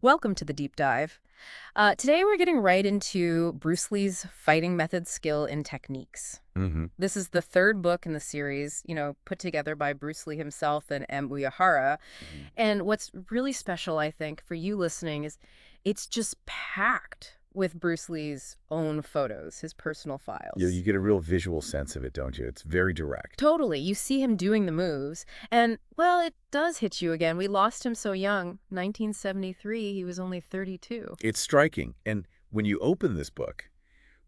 Welcome to the deep dive. Today we're getting right into Bruce Lee's fighting methods, skill, and techniques. Hmm. This is the third book in the series, put together by Bruce Lee himself and M. Uehara. Hmm. And what's really special, I think, for you listening is it's just packed with Bruce Lee's own photos, his personal You files. get a real visual sense of it, don't you? It's very direct. Totally. You see him doing the moves. And, well, it does hit you again. We lost him so young. 1973, he was only 32. It's striking. And when you open this book,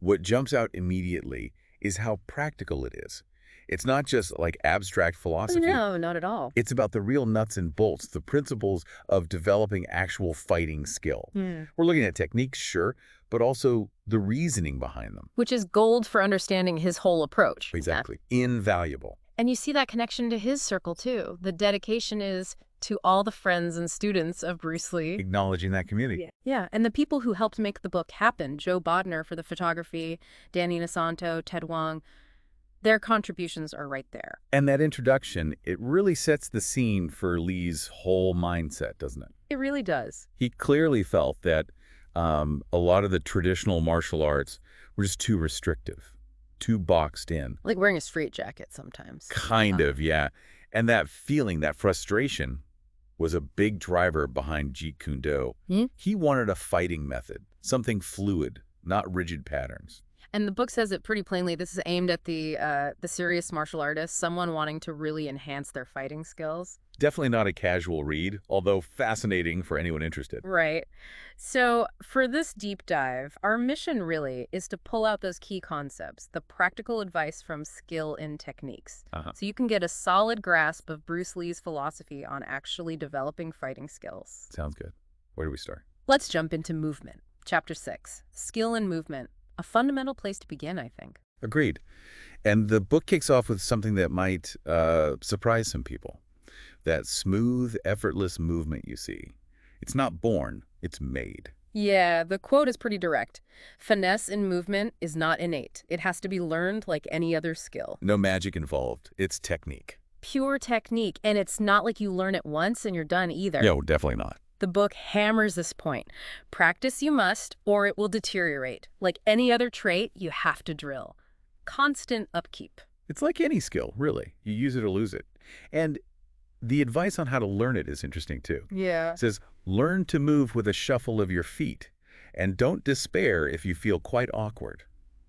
what jumps out immediately is how practical it is. It's not just like abstract philosophy. No, not at all. It's about the real nuts and bolts, the principles of developing actual fighting skill. Hmm. We're looking at techniques, sure, but also the reasoning behind them. Which is gold for understanding his whole approach. Exactly. Invaluable. And you see that connection to his circle, too. The dedication is to all the friends and students of Bruce Lee. Acknowledging that community. Yeah, and the people who helped make the book happen, Joe Bodner for the photography, Danny Nasanto, Ted Wong, their contributions are right there. And that introduction, it really sets the scene for Lee's whole mindset, doesn't it? It really does. He clearly felt that a lot of the traditional martial arts were just too restrictive, too boxed in. Like wearing a straitjacket sometimes. Kind of, yeah. And that feeling, that frustration, was a big driver behind Jeet Kune Do. Hmm? He wanted a fighting method, something fluid, not rigid patterns. And the book says it pretty plainly. This is aimed at the serious martial artist, someone wanting to really enhance their fighting skills. Definitely not a casual read, although fascinating for anyone interested. Right. So for this deep dive, our mission really is to pull out those key concepts, the practical advice from skill and techniques, Uh-huh. so you can get a solid grasp of Bruce Lee's philosophy on actually developing fighting skills. Sounds good. Where do we start? Let's jump into movement. Chapter 6, Skill and Movement. A fundamental place to begin, I think. Agreed. And the book kicks off with something that might surprise some people. That smooth, effortless movement you see. It's not born, it's made. Yeah, the quote is pretty direct. Finesse in movement is not innate. It has to be learned like any other skill. No magic involved. It's technique. Pure technique, and it's not like you learn it once and you're done either. No, definitely not. The book hammers this point. Practice you must, or it will deteriorate. Like any other trait, you have to drill. Constant upkeep. It's like any skill, really. You use it or lose it. And the advice on how to learn it is interesting, too. Yeah. It says, learn to move with a shuffle of your feet. And don't despair if you feel quite awkward.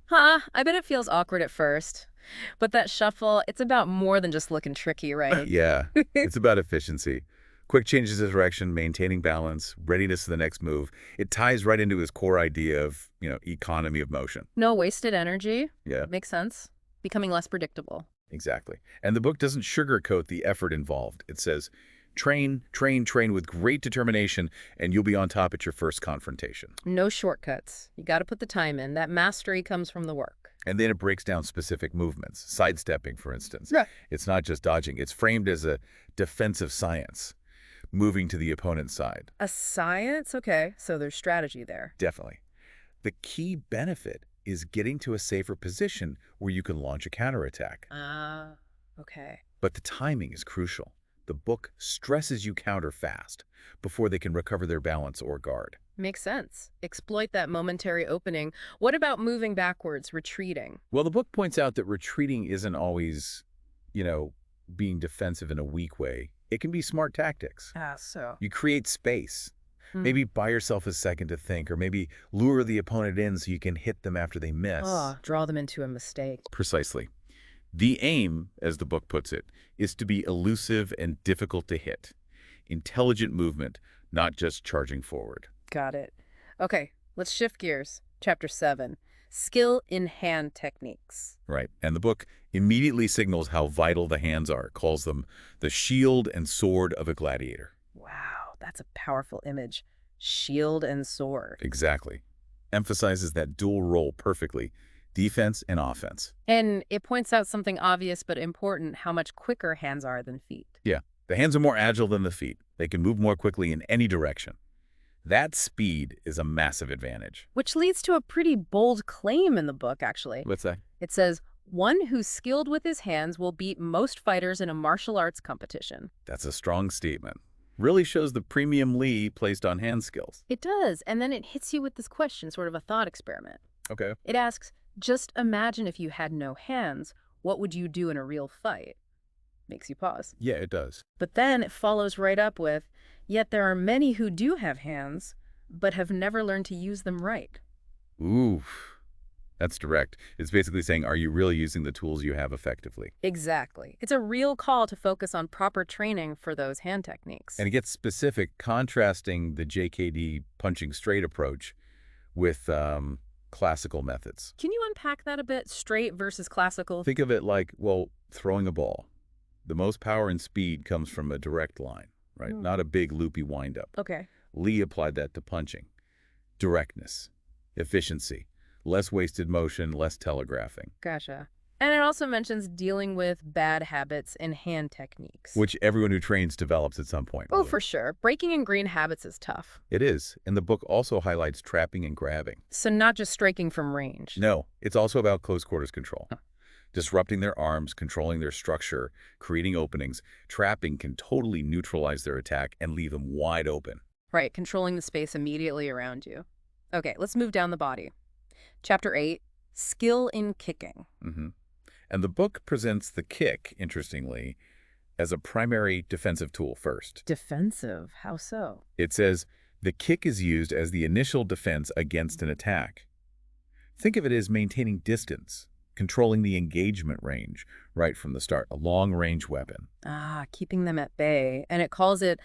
Huh, I bet it feels awkward at first. But that shuffle, it's about more than just looking tricky, right? Yeah, it's about efficiency. Quick changes of direction, maintaining balance, readiness to the next move. It ties right into his core idea of, economy of motion. No wasted energy. Yeah, Makes sense. Becoming less predictable. exactly. And the book doesn't sugarcoat the effort involved. It says, train, train, train with great determination, and you'll be on top at your first confrontation. No shortcuts. You got to put the time in. That mastery comes from the work. And then it breaks down specific movements, sidestepping, for instance. Yeah. It's not just dodging. It's framed as a defensive science, moving to the opponent's side. A science? Okay, so there's strategy there. Definitely. The key benefit is getting to a safer position where you can launch a counterattack. Ah, okay. But the timing is crucial. The book stresses you counter fast before they can recover their balance or guard. Makes sense. Exploit that momentary opening. What about moving backwards, retreating? Well, the book points out that retreating isn't always, being defensive in a weak way. It can be smart tactics. So. You create space. Hmm. Maybe buy yourself a second to think, or maybe lure the opponent in so you can hit them after they miss. Oh, draw them into a mistake. Precisely. The aim, as the book puts it, is to be elusive and difficult to hit. Intelligent movement, not just charging forward. Got it. Okay, let's shift gears. Chapter 7, Skill in Hand Techniques. Right. And the book immediately signals how vital the hands are, calls them the shield and sword of a gladiator. Wow, that's a powerful image. Shield and sword. Exactly. Emphasizes that dual role perfectly, defense and offense. And it points out something obvious but important, how much quicker hands are than feet. Yeah, the hands are more agile than the feet. They can move more quickly in any direction. That speed is a massive advantage. Which leads to a pretty bold claim in the book, actually. What's that? It says, one who's skilled with his hands will beat most fighters in a martial arts competition. That's a strong statement. Really shows the premium Lee placed on hand skills. It does, and then it hits you with this question, sort of a thought experiment. Okay. It asks, just imagine if you had no hands, what would you do in a real fight? Makes you pause. Yeah, it does. But then it follows right up with, yet there are many who do have hands, but have never learned to use them right. Ooh, that's direct. It's basically saying, are you really using the tools you have effectively? Exactly. It's a real call to focus on proper training for those hand techniques. And it gets specific, contrasting the JKD punching straight approach with classical methods. Can you unpack that a bit? Straight versus classical? Think of it like, well, throwing a ball. The most power and speed comes from a direct line, right? Not a big loopy windup. Okay. Lee applied that to punching. Directness, efficiency, less wasted motion, less telegraphing. Gotcha. And it also mentions dealing with bad habits and hand techniques. Which everyone who trains develops at some point. Oh, Really. for sure. Breaking ingrained habits is tough. It is. And the book also highlights trapping and grabbing. So not just striking from range. No, it's also about close quarters control. Disrupting their arms, controlling their structure, creating openings. Trapping can totally neutralize their attack and leave them wide open. Right, controlling the space immediately around you. Okay, let's move down the body. Chapter 8, Skill in Kicking. And the book presents the kick, interestingly, as a primary defensive tool first. Defensive? How so? It says, the kick is used as the initial defense against an attack. Think of it as maintaining distance, controlling the engagement range right from the start, a long-range weapon. Ah, keeping them at bay. And it calls it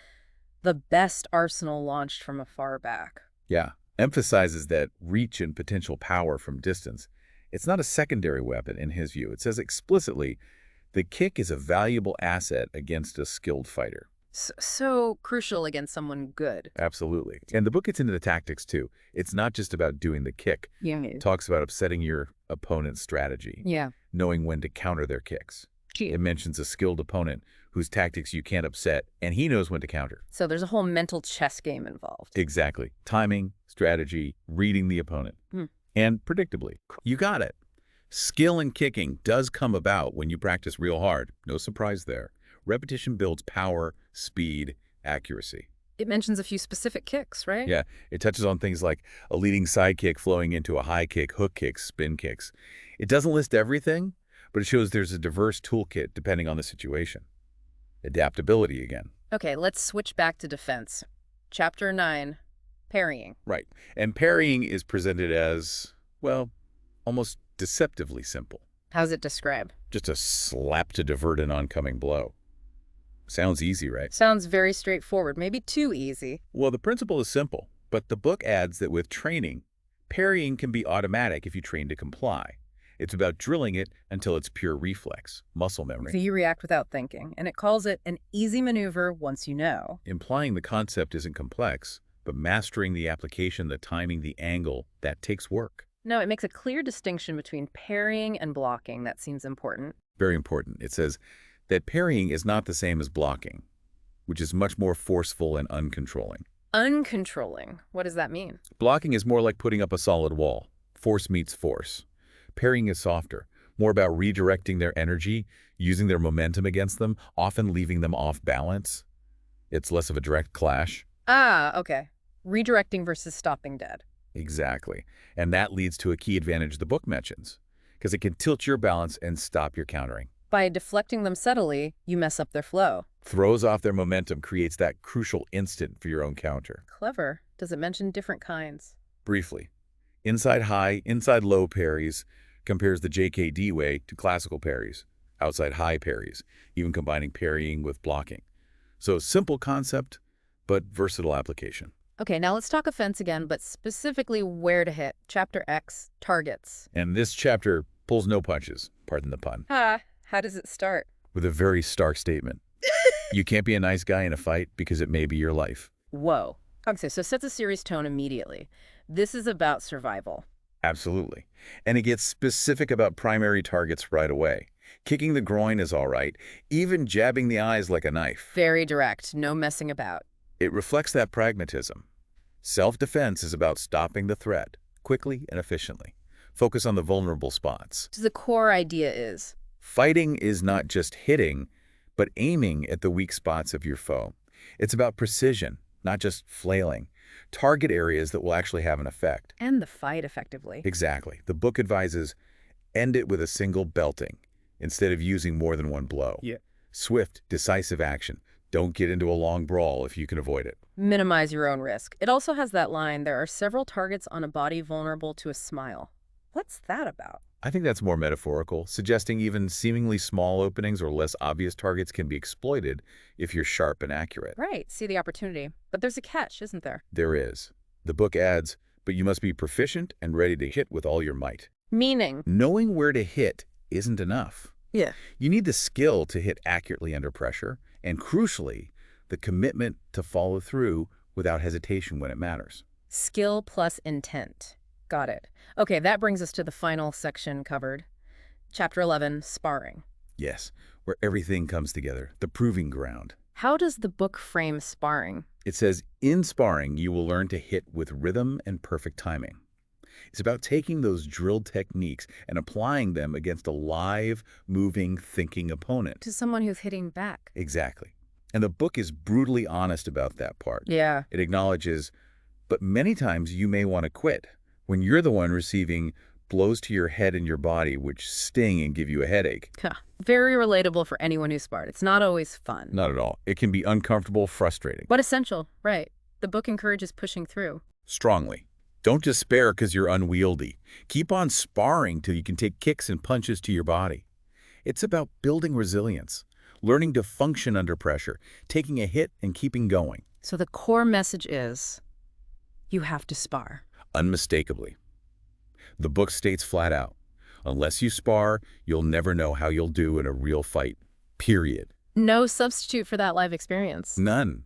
the best arsenal launched from afar back. Yeah, emphasizes that reach and potential power from distance. It's not a secondary weapon in his view. It says explicitly, the kick is a valuable asset against a skilled fighter. So crucial against someone good. Absolutely. And the book gets into the tactics too. It's not just about doing the kick. Yeah. It talks about upsetting your opponent's strategy. Yeah. Knowing when to counter their kicks. It mentions a skilled opponent whose tactics you can't upset, and he knows when to counter. So there's a whole mental chess game involved. Exactly. Timing, strategy, reading the opponent. And predictably, you got it. Skill in kicking does come about when you practice real hard. No surprise there. Repetition builds power, speed, accuracy. It mentions a few specific kicks, right? Yeah, it touches on things like a leading side kick flowing into a high kick, hook kicks, spin kicks. It doesn't list everything, but it shows there's a diverse toolkit depending on the situation. Adaptability again. Okay, let's switch back to defense. Chapter 9, Parrying. Right. And parrying is presented as, well, almost deceptively simple. How's it described? Just a slap to divert an oncoming blow. Sounds easy, right? Sounds very straightforward, maybe too easy. Well, the principle is simple, but the book adds that with training, parrying can be automatic if you train to comply. It's about drilling it until it's pure reflex, muscle memory. So you react without thinking, and it calls it an easy maneuver once you know. Implying the concept isn't complex, but mastering the application, the timing, the angle, that takes work. No, it makes a clear distinction between parrying and blocking. That seems important. Very important. It says that parrying is not the same as blocking, which is much more forceful and uncontrolling. Uncontrolling? What does that mean? Blocking is more like putting up a solid wall. Force meets force. Parrying is softer, more about redirecting their energy, using their momentum against them, often leaving them off balance. It's less of a direct clash. Ah, okay. Redirecting versus stopping dead. Exactly. And that leads to a key advantage the book mentions, because it can tilt your balance and stop your countering. By deflecting them subtly, you mess up their flow. Throws off their momentum, creates that crucial instant for your own counter. Clever. Does it mention different kinds? Briefly, inside high, inside low parries compares the JKD way to classical parries, outside high parries, even combining parrying with blocking. So simple concept, but versatile application. Okay, now let's talk offense again, but specifically where to hit. Chapter X, targets. And this chapter pulls no punches, pardon the pun. How does it start? With a very stark statement. You can't be a nice guy in a fight because it may be your life. Whoa. Okay, so it sets a serious tone immediately. This is about survival. Absolutely. And it gets specific about primary targets right away. Kicking the groin is all right, even jabbing the eyes like a knife. Very direct, no messing about. It reflects that pragmatism. Self-defense is about stopping the threat, quickly and efficiently. Focus on the vulnerable spots. So the core idea is? Fighting is not just hitting, but aiming at the weak spots of your foe. It's about precision, not just flailing. Target areas that will actually have an effect. And the fight effectively. Exactly. The book advises end it with a single belting instead of using more than one blow. Yeah. Swift, decisive action. Don't get into a long brawl if you can avoid it. Minimize your own risk. It also has that line, there are several targets on a body vulnerable to a smile. What's that about? I think that's more metaphorical, suggesting even seemingly small openings or less obvious targets can be exploited if you're sharp and accurate. Right, see the opportunity. But there's a catch, isn't there? There is. The book adds, but you must be proficient and ready to hit with all your might. Meaning? Knowing where to hit isn't enough. Yeah. You need the skill to hit accurately under pressure, and crucially, the commitment to follow through without hesitation when it matters. Skill plus intent. Got it. Okay, that brings us to the final section covered. Chapter 11, Sparring. Yes, where everything comes together, the proving ground. How does the book frame sparring? It says, in sparring, you will learn to hit with rhythm and perfect timing. It's about taking those drilled techniques and applying them against a live, moving, thinking opponent. To someone who's hitting back. Exactly. And the book is brutally honest about that part. Yeah. It acknowledges, but many times you may want to quit when you're the one receiving blows to your head and your body which sting and give you a headache. Very relatable for anyone who's sparred. It's not always fun. Not at all. It can be uncomfortable, frustrating. But essential, right. The book encourages pushing through. Strongly. Don't despair because you're unwieldy. Keep on sparring till you can take kicks and punches to your body. It's about building resilience, learning to function under pressure, taking a hit and keeping going. So the core message is, you have to spar. Unmistakably. The book states flat out, unless you spar, you'll never know how you'll do in a real fight. Period. No substitute for that live experience. None.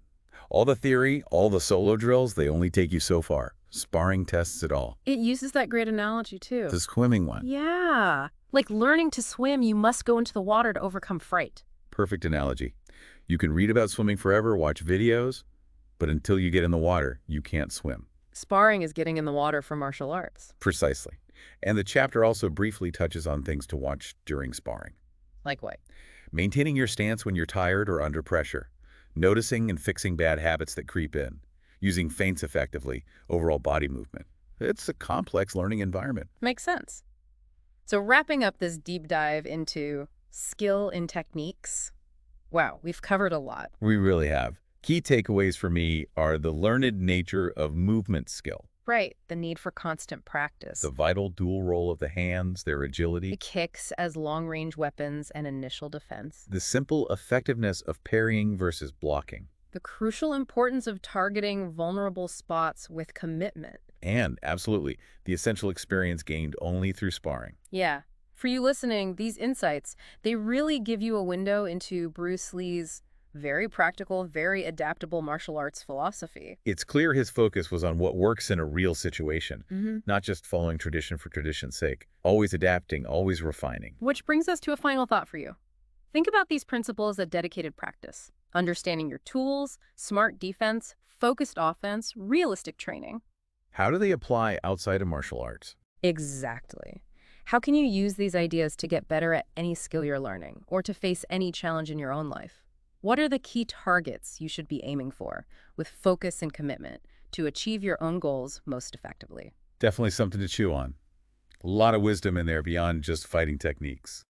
All the theory, all the solo drills, they only take you so far. Sparring tests it all. It uses that great analogy, too. The swimming one. Yeah. Like learning to swim, you must go into the water to overcome fright. Perfect analogy. You can read about swimming forever, watch videos, but until you get in the water, you can't swim. Sparring is getting in the water for martial arts. Precisely. And the chapter also briefly touches on things to watch during sparring. Like what? Maintaining your stance when you're tired or under pressure. Noticing and fixing bad habits that creep in. Using feints effectively. Overall body movement. It's a complex learning environment. Makes sense. So wrapping up this deep dive into skill in techniques. Wow, we've covered a lot. We really have. Key takeaways for me are the learned nature of movement skill. Right, the need for constant practice. The vital dual role of the hands, their agility. The kicks as long-range weapons and initial defense. The simple effectiveness of parrying versus blocking. The crucial importance of targeting vulnerable spots with commitment. And, absolutely, the essential experience gained only through sparring. Yeah. For you listening, these insights, they really give you a window into Bruce Lee's very practical, very adaptable martial arts philosophy. It's clear his focus was on what works in a real situation, not just following tradition for tradition's sake. Always adapting, always refining. Which brings us to a final thought for you. Think about these principles as dedicated practice. Understanding your tools, smart defense, focused offense, realistic training. How do they apply outside of martial arts? Exactly. How can you use these ideas to get better at any skill you're learning or to face any challenge in your own life? What are the key targets you should be aiming for with focus and commitment to achieve your own goals most effectively? Definitely something to chew on. A lot of wisdom in there beyond just fighting techniques.